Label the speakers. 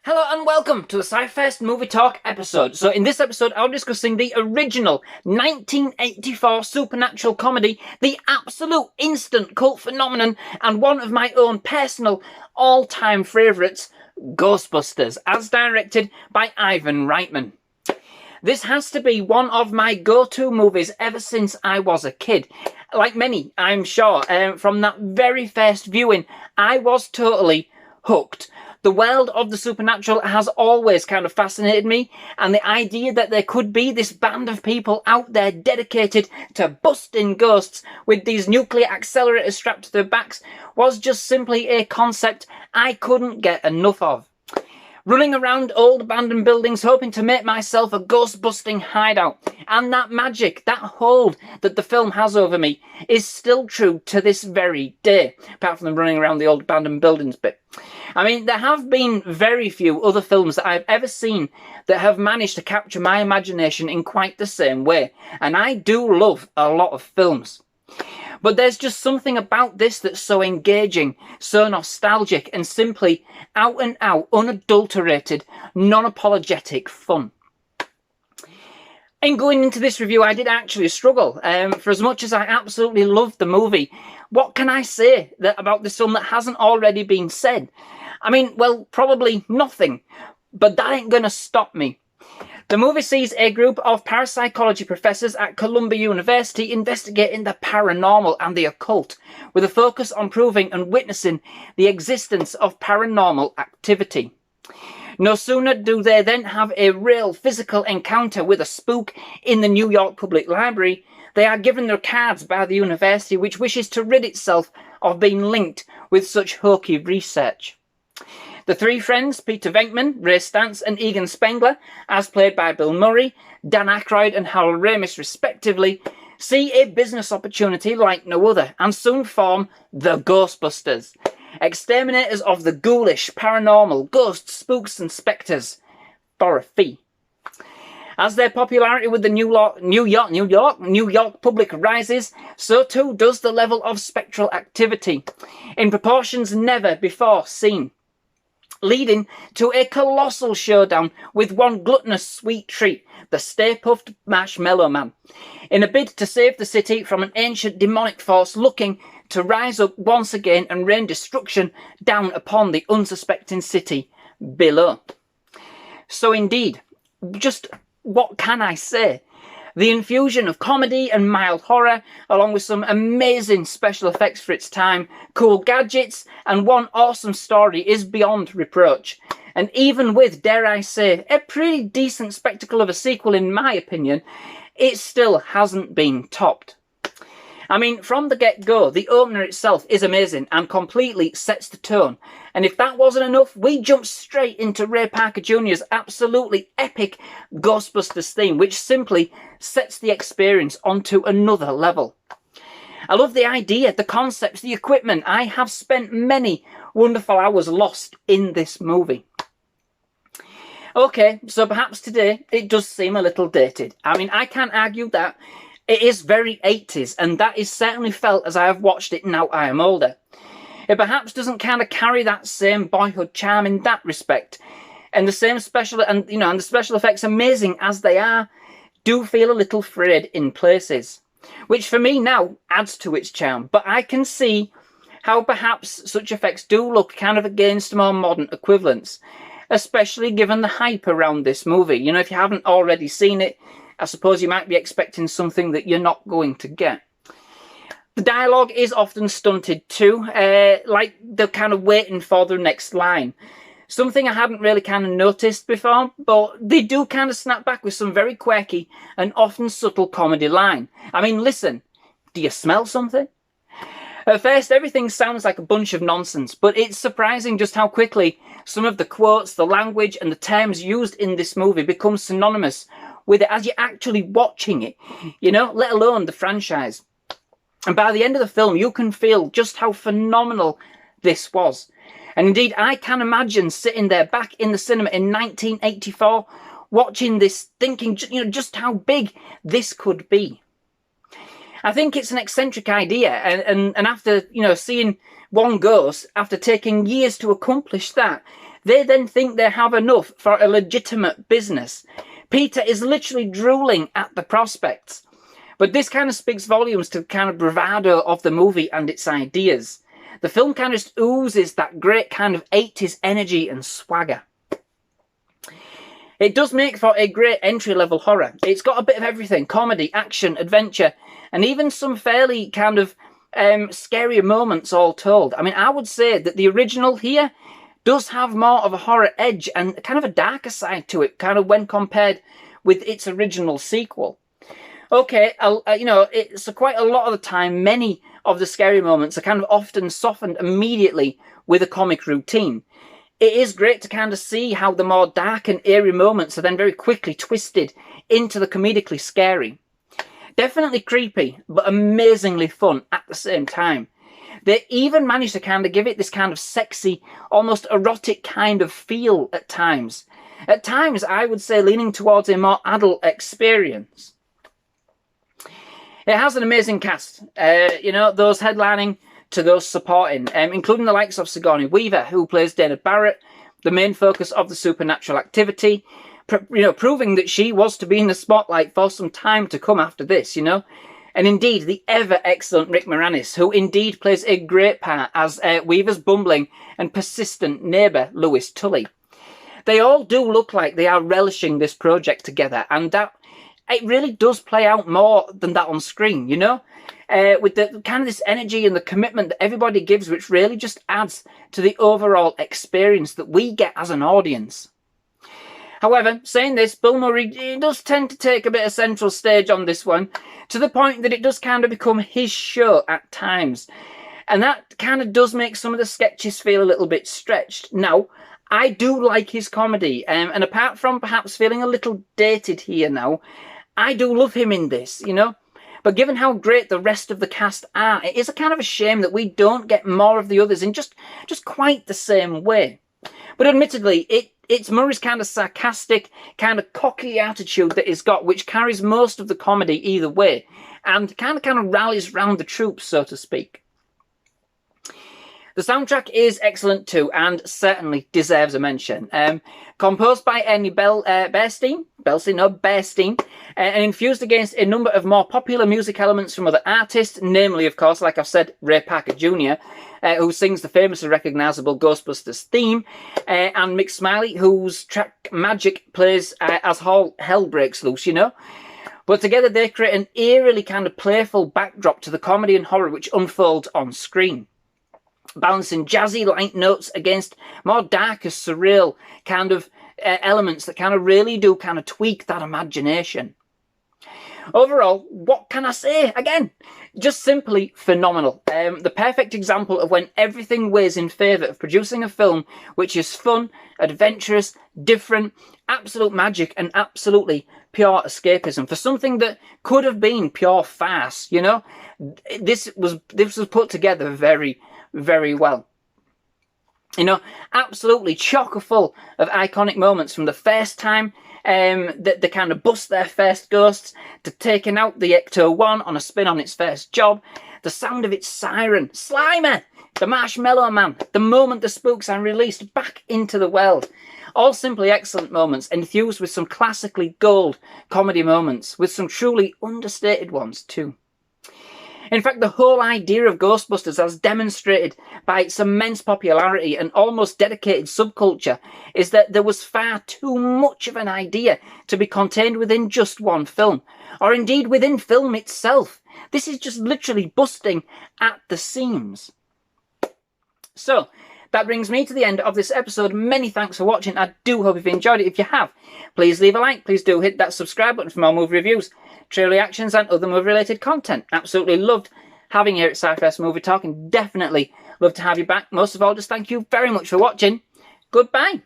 Speaker 1: Hello and welcome to the SciFirst MovieTalk episode. So in this episode, I'm discussing the original 1984 supernatural comedy, the absolute instant cult phenomenon, and one of my own personal all-time favourites, Ghostbusters, as directed by Ivan Reitman. This has to be one of my go-to movies ever since I was a kid. Like many, I'm sure, from that very first viewing, I was totally hooked. The world of the supernatural has always kind of fascinated me, and the idea that there could be this band of people out there dedicated to busting ghosts with these nuclear accelerators strapped to their backs was just simply a concept I couldn't get enough of. Running around old abandoned buildings hoping to make myself a ghost-busting hideout. And that magic, that hold that the film has over me is still true to this very day, apart from the running around the old abandoned buildings bit. I mean, there have been very few other films that I've ever seen that have managed to capture my imagination in quite the same way. And I do love a lot of films. But there's just something about this that's so engaging, so nostalgic, and simply out and out, unadulterated, non-apologetic fun. In going into this review, I did actually struggle. For as much as I absolutely loved the movie, what can I say about this film that hasn't already been said? I mean, well, probably nothing. But that ain't gonna stop me. The movie sees a group of parapsychology professors at Columbia University investigating the paranormal and the occult, with a focus on proving and witnessing the existence of paranormal activity. No sooner do they then have a real physical encounter with a spook in the New York Public Library, they are given their cards by the university, which wishes to rid itself of being linked with such hokey research. The three friends, Peter Venkman, Ray Stantz and Egan Spengler, as played by Bill Murray, Dan Aykroyd and Harold Ramis respectively, see a business opportunity like no other and soon form the Ghostbusters, exterminators of the ghoulish, paranormal, ghosts, spooks and spectres, for a fee. As their popularity with the New York public rises, so too does the level of spectral activity, in proportions never before seen, leading to a colossal showdown with one gluttonous sweet treat, the Stay Puft Marshmallow Man, in a bid to save the city from an ancient demonic force looking to rise up once again and rain destruction down upon the unsuspecting city below. So indeed, just what can I say? The infusion of comedy and mild horror, along with some amazing special effects for its time, cool gadgets, and one awesome story is beyond reproach. And even with, dare I say, a pretty decent spectacle of a sequel in my opinion, it still hasn't been topped. I mean, from the get-go, the opener itself is amazing and completely sets the tone. And if that wasn't enough, we jump straight into Ray Parker Jr.'s absolutely epic Ghostbusters theme, which simply sets the experience onto another level. I love the idea, the concepts, the equipment. I have spent many wonderful hours lost in this movie. Okay, so perhaps today it does seem a little dated. I mean, I can't argue that. It is very 80s, and that is certainly felt as I have watched it now I am older. It perhaps doesn't kind of carry that same boyhood charm in that respect, and the special effects, amazing as they are, do feel a little frayed in places, which for me now adds to its charm. But I can see how perhaps such effects do look kind of against more modern equivalents, especially given the hype around this movie. You know, if you haven't already seen it, I suppose you might be expecting something that you're not going to get. The dialogue is often stunted too, like they're kind of waiting for the next line. Something I hadn't really kind of noticed before, but they do kind of snap back with some very quirky and often subtle comedy line. I mean, listen, do you smell something? At first, everything sounds like a bunch of nonsense, but it's surprising just how quickly some of the quotes, the language, and the terms used in this movie become synonymous with it as you're actually watching it, you know, let alone the franchise. And by the end of the film, you can feel just how phenomenal this was. And indeed, I can imagine sitting there back in the cinema in 1984, watching this, thinking, you know, just how big this could be. I think it's an eccentric idea, and after, you know, seeing one ghost, after taking years to accomplish that, They then think they have enough for a legitimate business. Peter is literally drooling at the prospects. But this kind of speaks volumes to the kind of bravado of the movie and its ideas. The film kind of just oozes that great kind of 80s energy and swagger. It does make for a great entry-level horror. It's got a bit of everything: comedy, action, adventure, and even some fairly kind of scary moments all told. I mean, I would say that the original here does have more of a horror edge and kind of a darker side to it, kind of when compared with its original sequel. Okay, you know, it's quite a lot of the time, many of the scary moments are kind of often softened immediately with a comic routine. It is great to kind of see how the more dark and eerie moments are then very quickly twisted into the comedically scary. Definitely creepy, but amazingly fun at the same time. They even managed to kind of give it this kind of sexy, almost erotic kind of feel at times. At times, I would say leaning towards a more adult experience. It has an amazing cast, you know, those headlining to those supporting, including the likes of Sigourney Weaver, who plays Dana Barrett, the main focus of the supernatural activity, you know, proving that she was to be in the spotlight for some time to come after this, you know. And indeed, the ever-excellent Rick Moranis, who indeed plays a great part as Weaver's bumbling and persistent neighbour, Louis Tully. They all do look like they are relishing this project together, and that it really does play out more than that on screen, you know? With the kind of this energy and the commitment that everybody gives, which really just adds to the overall experience that we get as an audience. However, saying this, Bill Murray does tend to take a bit of central stage on this one, to the point that it does kind of become his show at times. And that kind of does make some of the sketches feel a little bit stretched. Now, I do like his comedy, and apart from perhaps feeling a little dated here now, I do love him in this, you know? But given how great the rest of the cast are, it is a kind of a shame that we don't get more of the others in just quite the same way. But admittedly, it's Murray's kind of sarcastic, kind of cocky attitude that he's got, which carries most of the comedy either way, and kind of rallies round the troops, so to speak. The soundtrack is excellent too, and certainly deserves a mention. Composed by Ernie Bernstein, and infused against a number of more popular music elements from other artists, namely, of course, like I've said, Ray Parker Jr., who sings the famous and recognisable Ghostbusters theme, and Mick Smiley, whose track Magic plays as hell breaks loose, you know? But together they create an eerily kind of playful backdrop to the comedy and horror which unfolds on screen, balancing jazzy light notes against more darker, surreal kind of elements that kind of really do kind of tweak that imagination. Overall, what can I say? Again, just simply phenomenal. The perfect example of when everything weighs in favour of producing a film which is fun, adventurous, different, absolute magic, and absolutely pure escapism for something that could have been pure farce, you know? This was put together very, very well. You know, absolutely chock full of iconic moments, from the first time that they kind of bust their first ghosts, to taking out the Ecto-1 on a spin on its first job, the sound of its siren, Slimer, the Marshmallow Man, the moment the spooks are released back into the world. All simply excellent moments, infused with some classically gold comedy moments, with some truly understated ones too. In fact, the whole idea of Ghostbusters, as demonstrated by its immense popularity and almost dedicated subculture, is that there was far too much of an idea to be contained within just one film, or indeed within film itself. This is just literally busting at the seams. So, that brings me to the end of this episode. Many thanks for watching. I do hope you've enjoyed it. If you have, please leave a like. Please do hit that subscribe button for more movie reviews, trailer reactions, and other movie-related content. Absolutely loved having you here at SciFirst MovieTalk, and definitely love to have you back. Most of all, just thank you very much for watching. Goodbye.